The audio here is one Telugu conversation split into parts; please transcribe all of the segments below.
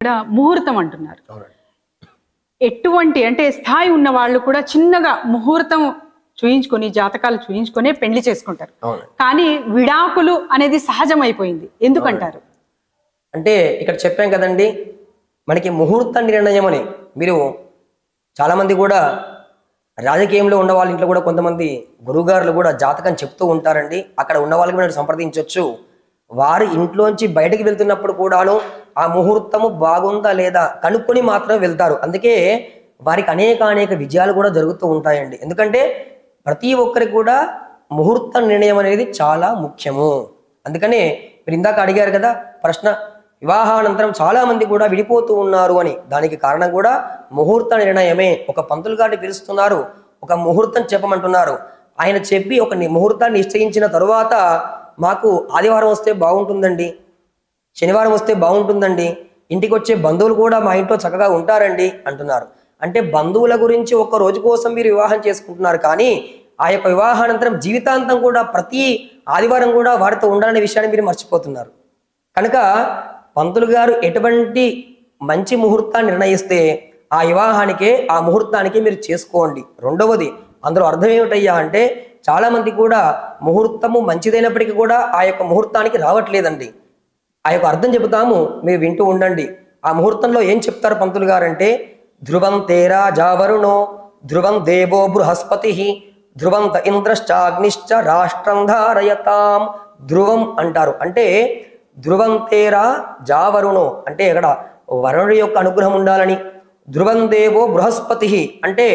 ఇక్కడ ముహూర్తం అంటున్నారు. ఎటువంటి అంటే స్థాయి ఉన్న వాళ్ళు కూడా చిన్నగా ముహూర్తం చూయించుకొని జాతకాలు చూయించుకొని పెళ్లి చేసుకుంటారు. కానీ విడాకులు అనేది సహజం అయిపోయింది. ఎందుకంటారు? అంటే ఇక్కడ చెప్పాం కదండి, మనకి ముహూర్త నిర్ణయం అని. మీరు చాలామంది కూడా రాజకీయంలో ఉన్న వాళ్ళ ఇంట్లో కూడా కొంతమంది గురువుగారులు కూడా జాతకం చెప్తూ ఉంటారండి. అక్కడ ఉన్న వాళ్ళకి మనం సంప్రదించవచ్చు. వారు ఇంట్లోంచి బయటకు వెళ్తున్నప్పుడు కూడాను ఆ ముహూర్తము బాగుందా లేదా కనుక్కొని మాత్రమే వెళ్తారు. అందుకే వారికి అనేక విజయాలు కూడా జరుగుతూ ఉంటాయండి. ఎందుకంటే ప్రతి ఒక్కరికి కూడా ముహూర్త నిర్ణయం అనేది చాలా ముఖ్యము. అందుకనే మీరు ఇందాక అడిగారు కదా ప్రశ్న, వివాహానంతరం చాలా మంది కూడా విడిపోతూ ఉన్నారు అని. దానికి కారణం కూడా ముహూర్త నిర్ణయమే. ఒక పంతులు గారిని పిలుస్తున్నారు, ఒక ముహూర్తం చెప్పమంటున్నారు. ఆయన చెప్పి ఒక ముహూర్తాన్ని నిశ్చయించిన తరువాత మాకు ఆదివారం వస్తే బాగుంటుందండి, శనివారం వస్తే బాగుంటుందండి, ఇంటికి వచ్చే బంధువులు కూడా మా ఇంట్లో చక్కగా ఉంటారండి అంటున్నారు. అంటే బంధువుల గురించి ఒక్క రోజు కోసం మీరు వివాహం చేసుకుంటున్నారు, కానీ ఆ యొక్క వివాహానంతరం జీవితాంతం కూడా ప్రతి ఆదివారం కూడా వారితో ఉండాలనే విషయాన్ని మీరు మర్చిపోతున్నారు. కనుక పంతులు గారు ఎటువంటి మంచి ముహూర్తాన్ని నిర్ణయిస్తే ఆ వివాహానికే ఆ ముహూర్తానికి మీరు చేసుకోండి. రెండవది అందులో అర్థం ఏమిటయ్యా అంటే, చాలా మంది కూడా ముహూర్తము మంచిదైనప్పటికీ కూడా ఆ యొక్క ముహూర్తానికి రావట్లేదండి. ఆ యొక్క అర్థం చెబుతాము, మీరు వింటూ ఉండండి. ఆ ముహూర్తంలో ఏం చెప్తారు పంతులు గారు అంటే, ధ్రువం తేరా జావరుణో ధ్రువం దేవో బృహస్పతి ధ్రువంత ఇంద్రశ్చాగ్నిశ్చ రాష్ట్రం ధారయతాం. ధ్రువం అంటారు అంటే ధ్రువం తేరా జావరుణో అంటే ఇక్కడ వరుణుడి యొక్క అనుగ్రహం ఉండాలని. ధ్రువం దేవో బృహస్పతి అంటే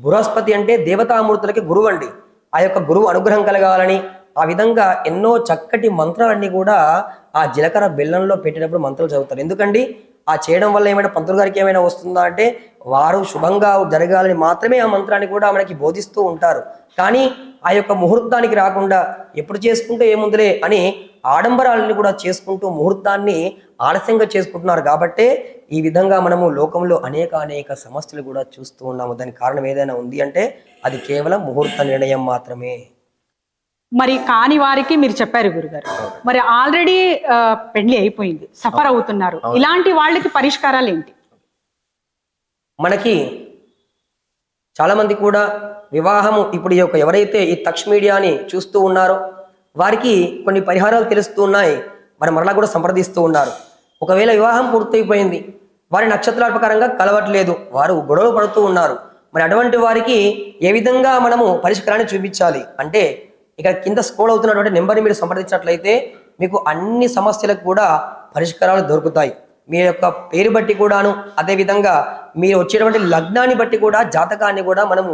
బృహస్పతి అంటే దేవతామూర్తులకి గురువు అండి. ఆ యొక్క గురువు అనుగ్రహం కలగాలని. ఆ విధంగా ఎన్నో చక్కటి మంత్రాలన్నీ కూడా ఆ జీలకర్ర బెల్లంలో పెట్టినప్పుడు మంత్రాలు చదువుతారు. ఎందుకండి ఆ చేయడం వల్ల ఏమైనా పంతులు గారికి ఏమైనా వస్తుందా అంటే, వారు శుభంగా జరగాలని మాత్రమే ఆ మంత్రాన్ని కూడా మనకి బోధిస్తూ ఉంటారు. కానీ ఆ యొక్క ముహూర్తానికి రాకుండా ఎప్పుడు చేసుకుంటే ఏముందిలే అని ఆడంబరాలని కూడా చేసుకుంటూ ముహూర్తాన్ని ఆలస్యంగా చేసుకుంటున్నారు. కాబట్టే ఈ విధంగా మనము లోకంలో అనేక సమస్యలు కూడా చూస్తూ ఉన్నాము. దానికి కారణం ఏదైనా ఉంది అంటే అది కేవలం ముహూర్త నిర్ణయం మాత్రమే. మరి కాని వారికి మీరు చెప్పారు గురుగారు, మరి ఆల్రెడీ పెళ్లి అయిపోయింది, సఫర్ అవుతున్నారు, ఇలాంటి వాళ్ళకి పరిష్కారాలు ఏంటి? మనకి చాలా మంది కూడా వివాహము ఇప్పుడు ఈ యొక్క ఎవరైతే ఈ తక్ష మీడియాని చూస్తూ ఉన్నారో వారికి కొన్ని పరిహారాలు తెలుస్తూ ఉన్నాయి. మరి మరలా కూడా సంప్రదిస్తూ ఉన్నారు. ఒకవేళ వివాహం పూర్తయిపోయింది, వారి నక్షత్రాల ప్రకారంగా కలవట్లేదు, వారు గొడవలు పడుతూ ఉన్నారు. మరి అటువంటి వారికి ఏ విధంగా మనము పరిష్కారాన్ని చూపించాలి అంటే, ఇక్కడ కింద స్క్రోల్ అవుతున్నటువంటి నెంబర్ని మీరు సంప్రదించినట్లయితే మీకు అన్ని సమస్యలకు కూడా పరిష్కారాలు దొరుకుతాయి. మీ యొక్క పేరు బట్టి కూడాను, అదేవిధంగా మీరు వచ్చేటువంటి లగ్నాన్ని బట్టి కూడా జాతకాన్ని కూడా మనము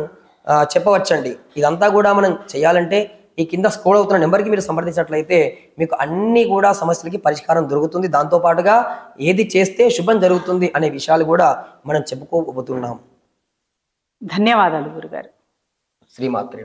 చెప్పవచ్చండి. ఇదంతా కూడా మనం చేయాలంటే ఈ కింద స్క్రోల్ అవుతున్న నెంబర్కి మీరు సంప్రదించినట్లయితే మీకు అన్ని కూడా సమస్యలకి పరిష్కారం దొరుకుతుంది. దాంతోపాటుగా ఏది చేస్తే శుభం జరుగుతుంది అనే విషయాలు కూడా మనం చెప్పుకోబోతున్నాం. ధన్యవాదాలు గురుగారు. శ్రీమాత్రే నమః.